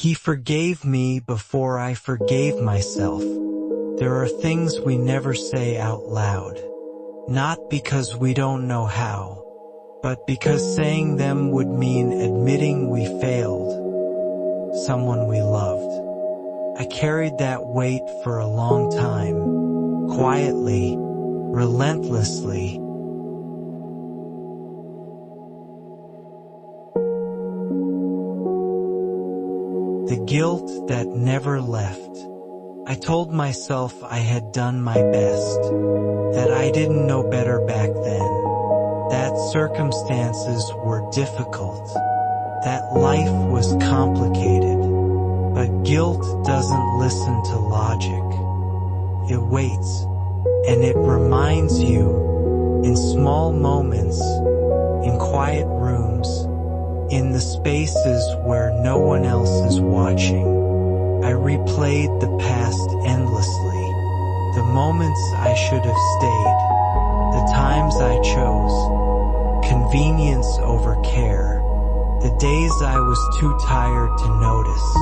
He forgave me before I forgave myself. There are things we never say out loud. Not because we don't know how, but because saying them would mean admitting we failed someone we loved. I carried that weight for a long time, quietly, relentlessly. The guilt that never left. I told myself I had done my best, that I didn't know better back then, that circumstances were difficult, that life was complicated. But guilt doesn't listen to logic. It waits, and it reminds you, in small moments, in quiet rooms, in the spaces where no one else is watching. I replayed the past endlessly, the moments I should have stayed, the times I chose, convenience over care, the days I was too tired to notice,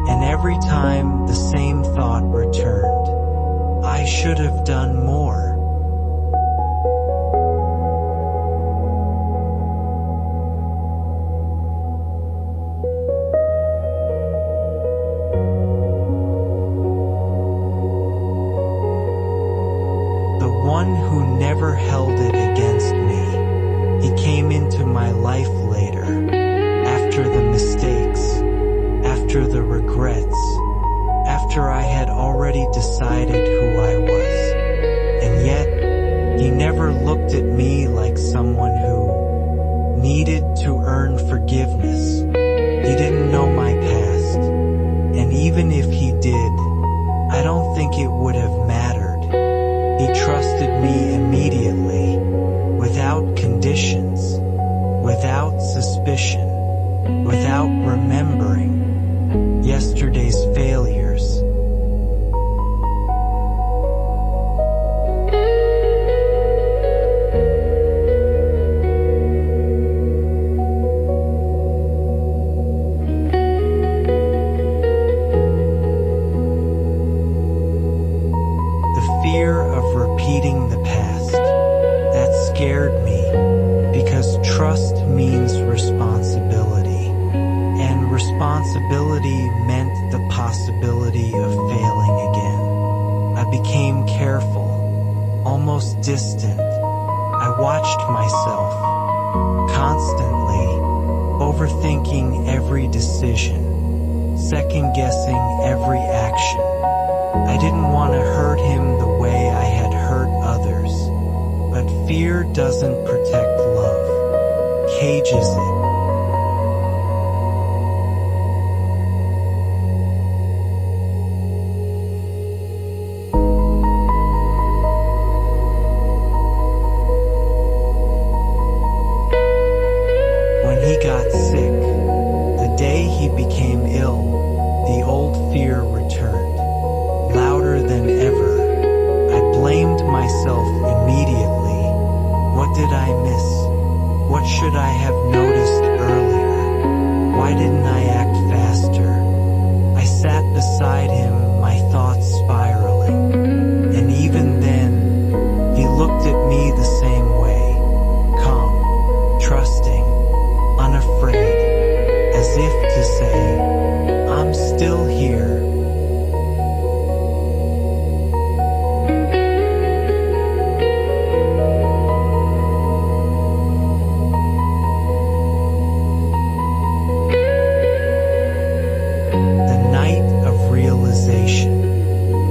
and every time the same thought returned, I should have done more. One who never held it against me. He came into my life later, after the mistakes, after the regrets, after I had already decided who I was. And yet, he never looked at me like someone who needed to earn forgiveness. He didn't know my past, and even if he did, I don't think it would have mattered. He trusted me immediately, without conditions, without suspicion, without remembering yesterday's failures. Fear of repeating the past. That scared me, because trust means responsibility, and responsibility meant the possibility of failing again. I became careful, almost distant. I watched myself, constantly, overthinking every decision, second-guessing every action. I didn't want to hurt him the way I had hurt others, but fear doesn't protect love, cages it. When he got sick, the day he became ill, the old fear returned. Louder than ever, I blamed myself immediately. What did I miss? What should I have noticed earlier? Why didn't I act faster? I sat beside him, my thoughts spiraling. And even then, he looked at me the same way, calm, trusting, unafraid, as if to say, I'm still here.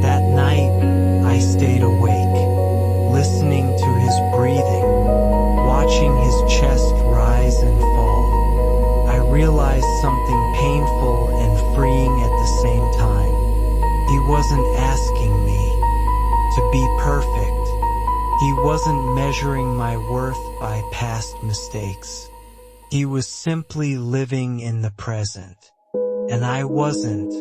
That night, I stayed awake, listening to his breathing, watching his chest rise and fall. I realized something painful and freeing at the same time. He wasn't asking me to be perfect. He wasn't measuring my worth by past mistakes. He was simply living in the present, and I wasn't.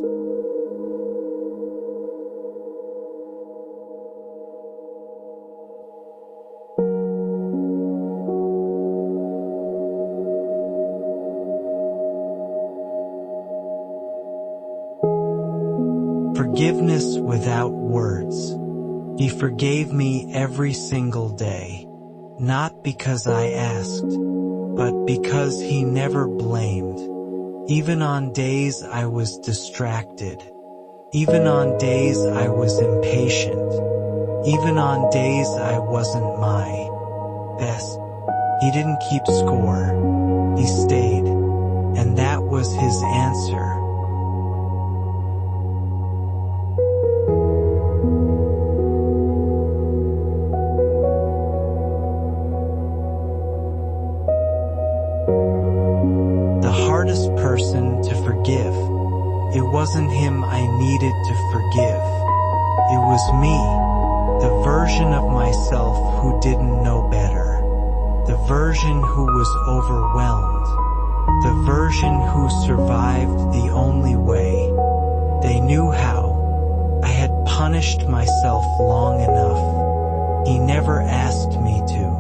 Forgiveness without words. He forgave me every single day, not because I asked, but because he never blamed. Even on days I was distracted, even on days I was impatient, even on days I wasn't my best, he didn't keep score. He stayed, and that was his answer. The hardest person to forgive. It wasn't him I needed to forgive. It was me, the version of myself who didn't know better, the version who was overwhelmed, the version who survived the only way they knew how. I had punished myself long enough. He never asked me to.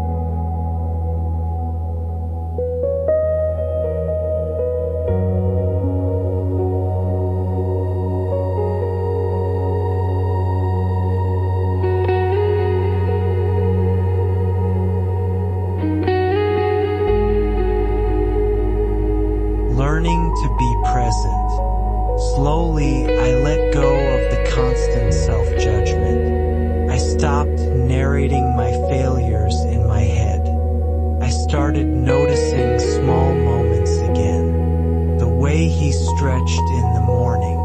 Learning to be present. Slowly, I let go of the constant self-judgment. I stopped narrating my failures in my head. I started noticing small moments again. The way he stretched in the morning.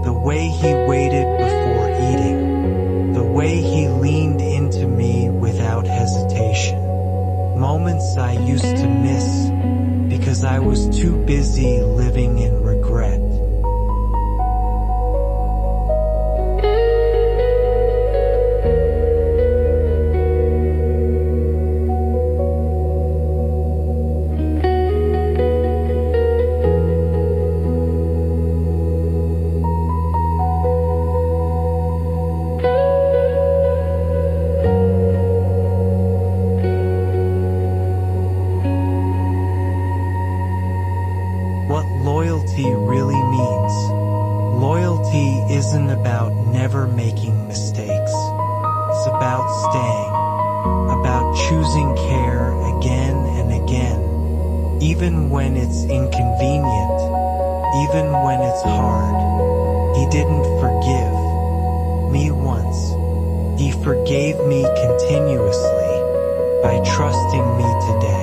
The way he waited before eating. The way he leaned into me without hesitation. Moments I used to miss because I was too busy living in regret. What loyalty really means. Loyalty isn't about never making mistakes. It's about staying, about choosing care again and again, even when it's inconvenient, even when it's hard. He didn't forgive me once. He forgave me continuously by trusting me today.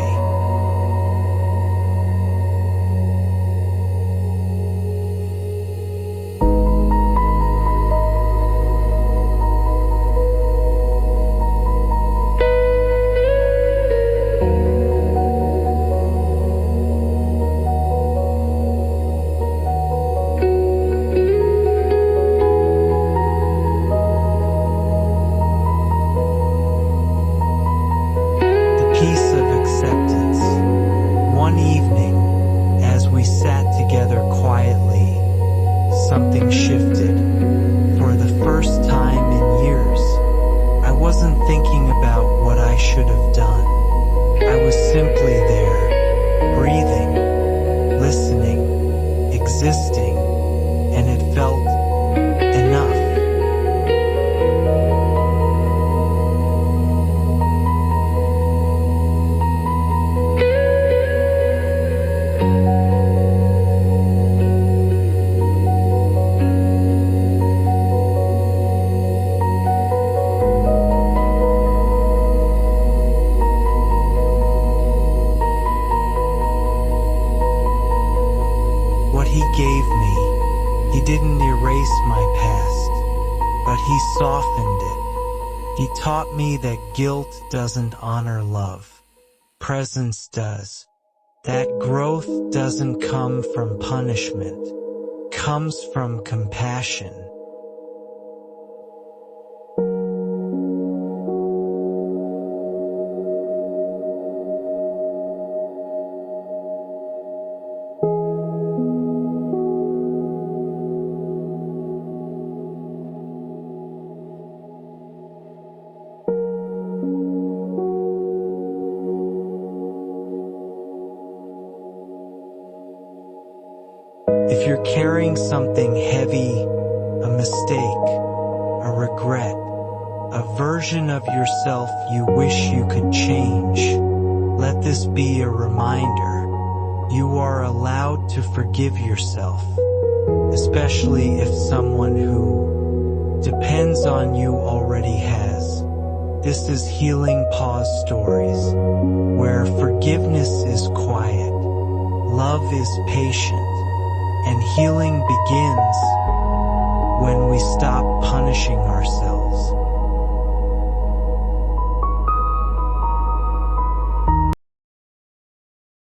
Piece of acceptance. One evening, as we sat together quietly, something shifted. For the first time in years, I wasn't thinking about what I should have done. I was simply there, breathing, listening, existing, and it felt enough. What he gave me, he didn't erase my past, but he softened it. He taught me that guilt doesn't honor love. Presence does. That growth doesn't come from punishment, comes from compassion. If you're carrying something heavy, a mistake, a regret, a version of yourself you wish you could change. Let this be a reminder. You are allowed to forgive yourself, especially if someone who depends on you already has. This is Healing Paws Stories, where forgiveness is quiet, love is patient, and healing begins when we stop punishing ourselves.